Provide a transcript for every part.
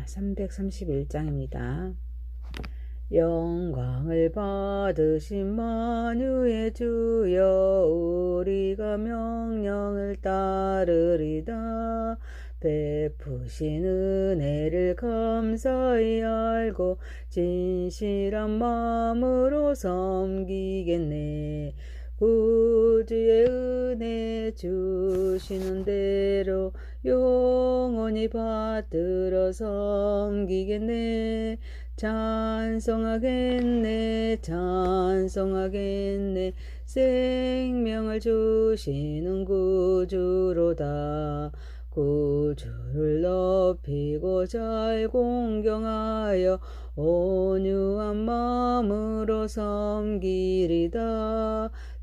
331장입니다. 영광을 받으신 만유의 주여 우리가 명령을 따르리다. 베푸신 은혜를 감사히 알고 진실한 마음으로 섬기겠네. 구주의 은혜 주시는 대로 영원히 받들어 섬기겠네. 찬송하겠네 찬송하겠네. 생명을 주시는 구주로다. 구주를 높이고 잘 공경하여 온유한 마음으로 섬기리다.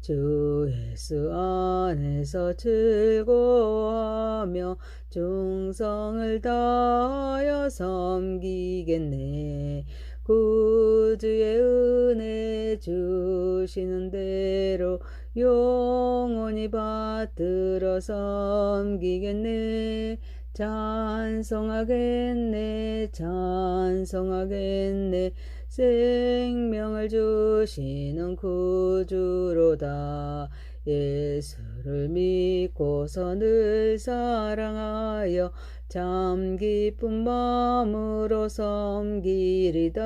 주 예수 안에서 즐거워하며 충성을 다하여 섬기겠네. 구주의 은혜 주시는 대로 영원히 받들어 섬기겠네. 찬송하겠네 찬송하겠네. 생명을 주시는 구주로다. 예수를 믿고서 늘 사랑하여 참 기쁜 마음으로 섬기리다.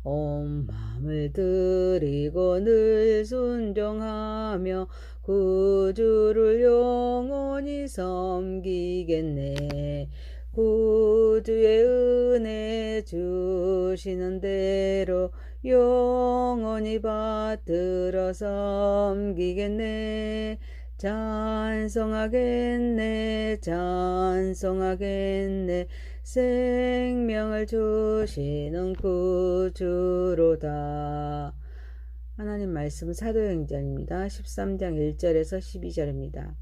온 마음을 드리고 늘 순종하며 구주를 영원히 섬기겠네. 구주의 은혜 주시는 대로 영원히 받들어 섬기겠네. 찬송하겠네 찬송하겠네. 생명을 주시는 구주로다. 하나님 말씀은 사도행전입니다. 13장 1절에서 12절입니다.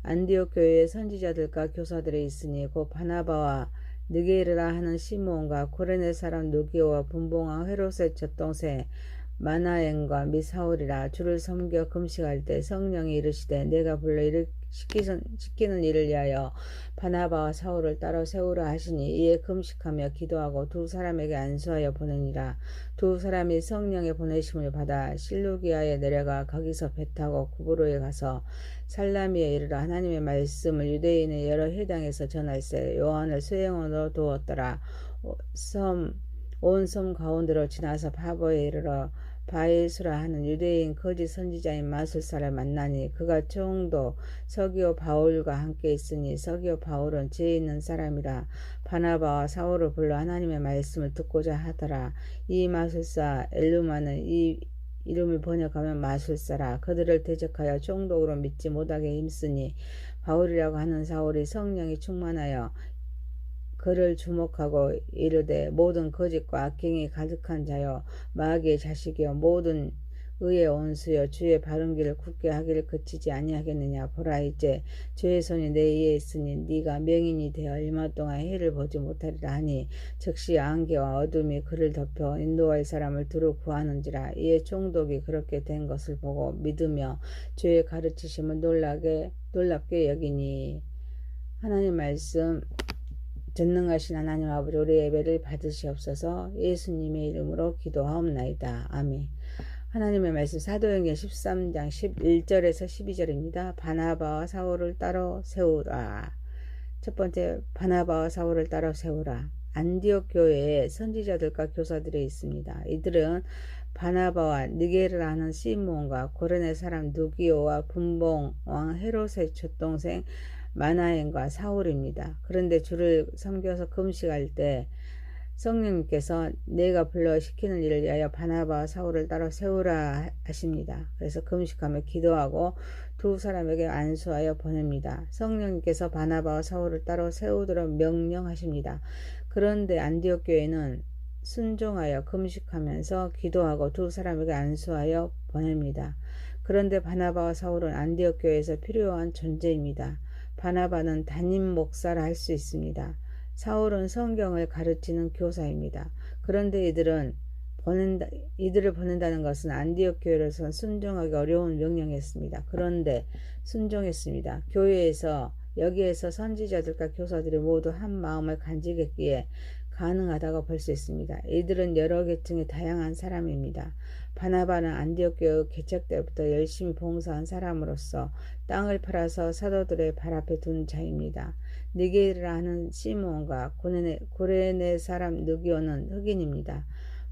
안디옥 교회의 선지자들과 교사들이 있으니 곧 바나바와 느게르라 하는 시므온과 고레네 사람 누기오와 분봉왕 헤롯의 젖동생 마나엔과 및 사울이라. 주를 섬겨 금식할 때 성령이 이르시되 내가 불러 시키는 일을 위하여 바나바와 사울을 따로 세우라 하시니 이에 금식하며 기도하고 두 사람에게 안수하여 보내니라. 두 사람이 성령의 보내심을 받아 실루기아에 내려가 거기서 배 타고 구브로에 가서 살라미에 이르러 하나님의 말씀을 유대인의 여러 회당에서 전할세. 요한을 수행원으로 두었더라. 온 섬 가운데로 지나서 바보에 이르러 바에수라 하는 유대인 거짓 선지자인 마술사를 만나니 그가 총독 서기오 바울과 함께 있으니 서기오 바울은 지혜 있는 사람이라. 바나바와 사울을 불러 하나님의 말씀을 듣고자 하더라. 이 마술사 엘루마는 이 이름을 번역하면 마술사라. 그들을 대적하여 총독으로 믿지 못하게 힘쓰니 바울이라고 하는 사울이 성령이 충만하여 그를 주목하고 이르되 모든 거짓과 악행이 가득한 자여 마귀의 자식이여 모든 의의 온수여 주의 바른 길을 굳게 하기를 그치지 아니하겠느냐. 보라 이제 주의 손이 내 위에 있으니 네가 명인이 되어 얼마 동안 해를 보지 못하리라 하니 즉시 안개와 어둠이 그를 덮여 인도할 사람을 두루 구하는지라. 이에 총독이 그렇게 된 것을 보고 믿으며 주의 가르치심을 놀랍게 여기니. 하나님 말씀. 전능하신 하나님 아버지, 우리 예배를 받으시옵소서. 예수님의 이름으로 기도하옵나이다. 아멘. 하나님의 말씀 사도행전 13장 11절에서 12절입니다. 바나바와 사울을 따로 세우라. 첫 번째, 바나바와 사울을 따로 세우라. 안디옥 교회에 선지자들과 교사들이 있습니다. 이들은 바나바와 느게르라 하는 시므온과 고레네 사람 누기오와 분봉 왕 헤롯의 젖동생 마나엔과 사울입니다. 그런데 주를 섬겨서 금식할 때 성령님께서 내가 불러 시키는 일을 위하여 바나바와 사울을 따로 세우라 하십니다. 그래서 금식하며 기도하고 두 사람에게 안수하여 보냅니다. 성령님께서 바나바와 사울을 따로 세우도록 명령하십니다. 그런데 안디옥 교회는 순종하여 금식하면서 기도하고 두 사람에게 안수하여 보냅니다. 그런데 바나바와 사울은 안디옥 교회에서 필요한 존재입니다. 바나바는 담임 목사라 할 수 있습니다. 사울은 성경을 가르치는 교사입니다. 그런데 이들을 보낸다는 것은 안디옥 교회로서는 순종하기 어려운 명령이었습니다. 그런데 순종했습니다. 교회에서 여기에서 선지자들과 교사들이 모두 한 마음을 간직했기에 가능하다고 볼 수 있습니다. 이들은 여러 계층의 다양한 사람입니다. 바나바는 안디옥 교회 개척 때부터 열심히 봉사한 사람으로서 땅을 팔아서 사도들의 발 앞에 둔 자입니다. 니게르라 하는 시므온과 고레네 사람 느기오는 흑인입니다.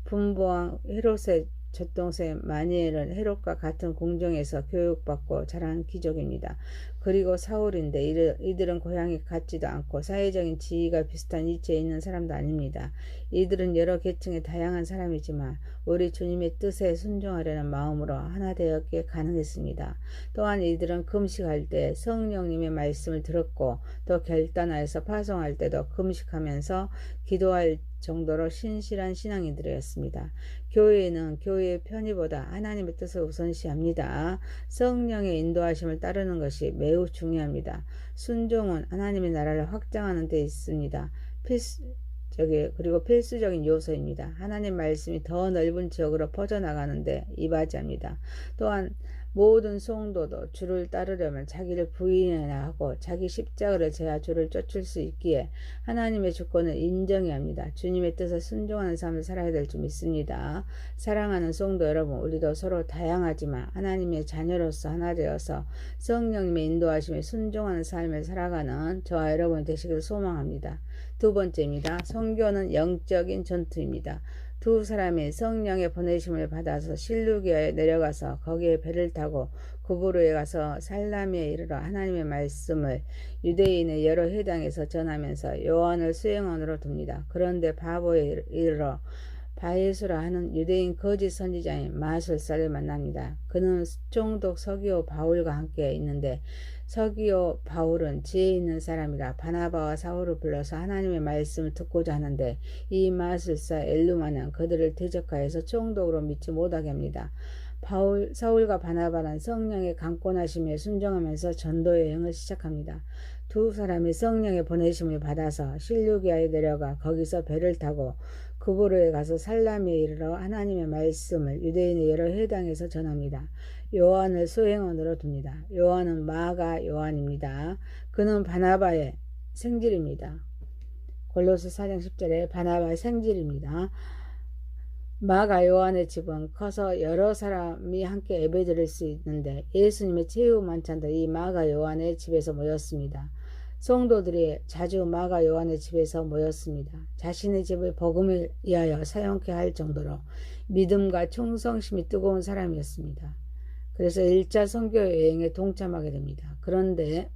분보왕 헤롯의 젖동생 마니엘은 헤롯과 같은 궁정에서 교육받고 자란 귀족입니다. 그리고 사울인데 이들은 고향이 같지도 않고 사회적인 지위가 비슷한 위치에 있는 사람도 아닙니다. 이들은 여러 계층의 다양한 사람이지만 우리 주님의 뜻에 순종하려는 마음으로 하나 되었기에 가능했습니다. 또한 이들은 금식할 때 성령님의 말씀을 들었고 또 결단하여서 파송할 때도 금식하면서 기도할 정도로 신실한 신앙인들이었습니다. 교회는 교회의 편의보다 하나님의 뜻을 우선시합니다. 성령의 인도하심을 따르는 것이 매우 중요합니다. 순종은 하나님의 나라를 확장하는 데 있습니다. 그리고 필수적인 요소입니다. 하나님 말씀이 더 넓은 지역으로 퍼져나가는데 이바지합니다. 또한 모든 성도도 주를 따르려면 자기를 부인해야 하고 자기 십자가를 져야 주를 쫓을 수 있기에 하나님의 주권을 인정해야 합니다. 주님의 뜻에 순종하는 삶을 살아야 될 줄 믿습니다. 사랑하는 성도 여러분, 우리도 서로 다양하지만 하나님의 자녀로서 하나 되어서 성령님의 인도하심에 순종하는 삶을 살아가는 저와 여러분이 되시기를 소망합니다. 두 번째입니다. 선교는 영적인 전투입니다. 두 사람이 성령의 보내심을 받아서 실루기아에 내려가서 거기에 배를 타고 구브로에 가서 살라미에 이르러 하나님의 말씀을 유대인의 여러 회당에서 전하면서 요한을 수행원으로 둡니다. 그런데 바보에 이르러 바예수라 하는 유대인 거짓 선지자인 마술사를 만납니다. 그는 총독 서기오 바울과 함께 있는데 서기오 바울은 지혜 있는 사람이라 바나바와 사울을 불러서 하나님의 말씀을 듣고자 하는데 이 마술사 엘루마는 그들을 대적하여서 총독으로 믿지 못하게 합니다. 사울과 바나바는 성령의 강권하심에 순종하면서 전도 여행을 시작합니다. 두 사람이 성령의 보내심을 받아서 실루기아에 내려가 거기서 배를 타고 구브로에 가서 살라미에 이르러 하나님의 말씀을 유대인의 여러 회당에서 전합니다. 요한을 수행원으로 둡니다. 요한은 마가 요한입니다. 그는 바나바의 생질입니다. 골로새 4장 10절에 바나바의 생질입니다. 마가 요한의 집은 커서 여러 사람이 함께 예배드릴 수 있는데 예수님의 최후 만찬도 이 마가 요한의 집에서 모였습니다. 성도들이 자주 마가 요한의 집에서 모였습니다. 자신의 집을 복음을 위하여 사용케 할 정도로 믿음과 충성심이 뜨거운 사람이었습니다. 그래서 1차 선교 여행에 동참하게 됩니다. 그런데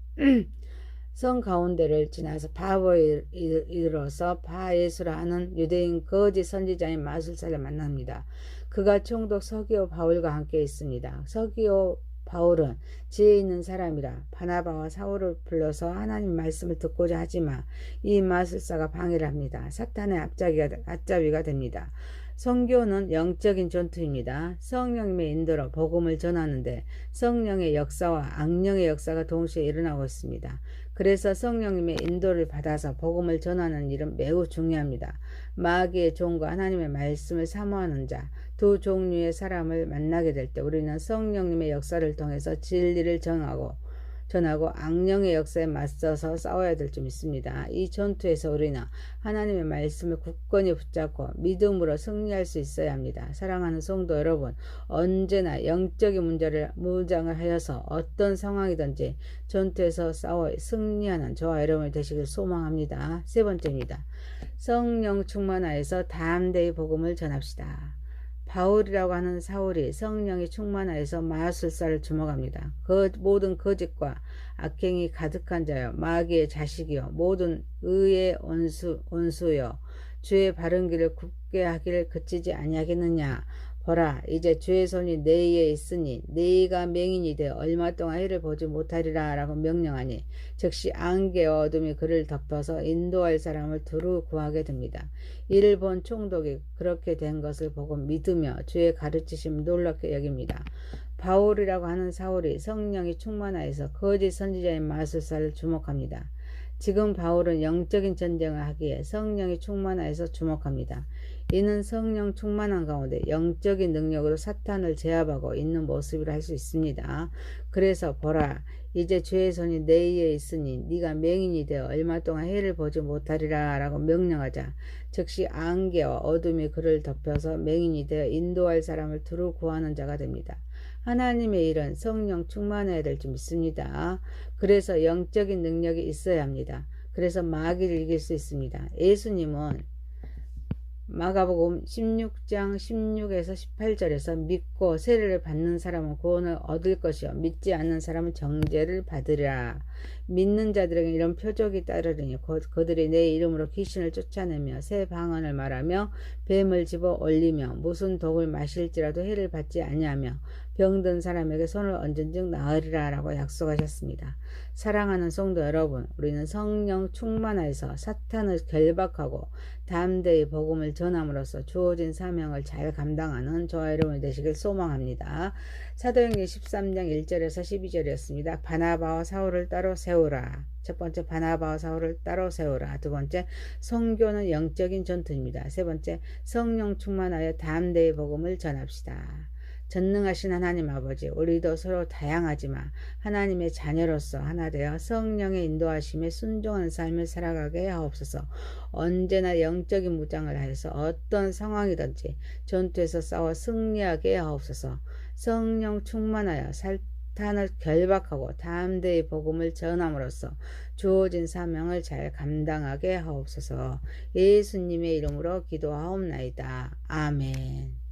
성 가운데를 지나서 바보에 이르러서 바예수라 하는 유대인 거짓 선지자인 마술사를 만납니다. 그가 총독 서기오 바울과 함께 있습니다. 서기오 바울은 지혜 있는 사람이라 바나바와 사울을 불러서 하나님 말씀을 듣고자 하지만 이 마술사가 방해를 합니다. 사탄의 앞잡이가 됩니다. 선교는 영적인 전투입니다. 성령님의 인도로 복음을 전하는데 성령의 역사와 악령의 역사가 동시에 일어나고 있습니다. 그래서 성령님의 인도를 받아서 복음을 전하는 일은 매우 중요합니다. 마귀의 종과 하나님의 말씀을 사모하는 자, 두 종류의 사람을 만나게 될 때 우리는 성령님의 역사를 통해서 진리를 전하고 악령의 역사에 맞서서 싸워야 될 줄 믿습니다. 이 전투에서 우리는 하나님의 말씀을 굳건히 붙잡고 믿음으로 승리할 수 있어야 합니다. 사랑하는 성도 여러분, 언제나 영적인 문제를 무장을 하여서 어떤 상황이든지 전투에서 싸워 승리하는 저와 여러분이 되시길 소망합니다. 세 번째입니다. 성령 충만하여서 담대히 복음을 전합시다. 바울이라고 하는 사울이 성령이 충만하여서 마술사를 주목합니다. 그 모든 거짓과 악행이 가득한 자여 마귀의 자식이요 모든 의의 원수여 주의 바른 길을 굽게 하기를 그치지 아니하겠느냐. 보라 이제 주의 손이 내 위에 있으니 네가 맹인이 되어 얼마 동안 해를 보지 못하리라 라고 명령하니 즉시 안개와 어둠이 그를 덮어서 인도할 사람을 두루 구하게 됩니다. 이를 본 총독이 그렇게 된 것을 보고 믿으며 주의 가르치심 놀랍게 여깁니다. 바울이라고 하는 사울이 성령이 충만하여서 거짓 선지자인 마술사를 주목합니다. 지금 바울은 영적인 전쟁을 하기에 성령이 충만하여서 주목합니다. 이는 성령 충만한 가운데 영적인 능력으로 사탄을 제압하고 있는 모습이라 할 수 있습니다. 그래서 보라, 이제 주의 손이 내 위에 있으니 네가 맹인이 되어 얼마 동안 해를 보지 못하리라 라고 명령하자 즉시 안개와 어둠이 그를 덮여서 맹인이 되어 인도할 사람을 두루 구하는 자가 됩니다. 하나님의 일은 성령 충만해야 될 줄 믿습니다. 그래서 영적인 능력이 있어야 합니다. 그래서 마귀를 이길 수 있습니다. 예수님은 마가복음 16장 16에서 18절에서 믿고 세례를 받는 사람은 구원을 얻을 것이요 믿지 않는 사람은 정죄를 받으리라. 믿는 자들에게 이런 표적이 따르리니 그들이 내 이름으로 귀신을 쫓아내며 새 방언을 말하며 뱀을 집어 올리며 무슨 독을 마실지라도 해를 받지 아니하며 병든 사람에게 손을 얹은즉 나으리라 라고 약속하셨습니다. 사랑하는 성도 여러분, 우리는 성령 충만하여서 사탄을 결박하고 담대히 복음을 전함으로써 주어진 사명을 잘 감당하는 저와 여러분이 되시길 소망합니다. 사도행전 13장 1절에서 12절이었습니다. 바나바와 사울을 따로 세우라. 첫 번째, 바나바와 사울을 따로 세우라. 두 번째, 선교는 영적인 전투입니다. 세 번째, 성령 충만하여 담대히 복음을 전합시다. 전능하신 하나님 아버지, 우리도 서로 다양하지만 하나님의 자녀로서 하나 되어 성령의 인도하심에 순종하는 삶을 살아가게 하옵소서. 언제나 영적인 무장을 하여서 어떤 상황이든지 전투에서 싸워 승리하게 하옵소서. 성령 충만하여 사탄을 결박하고 담대히 복음을 전함으로써 주어진 사명을 잘 감당하게 하옵소서. 예수님의 이름으로 기도하옵나이다. 아멘.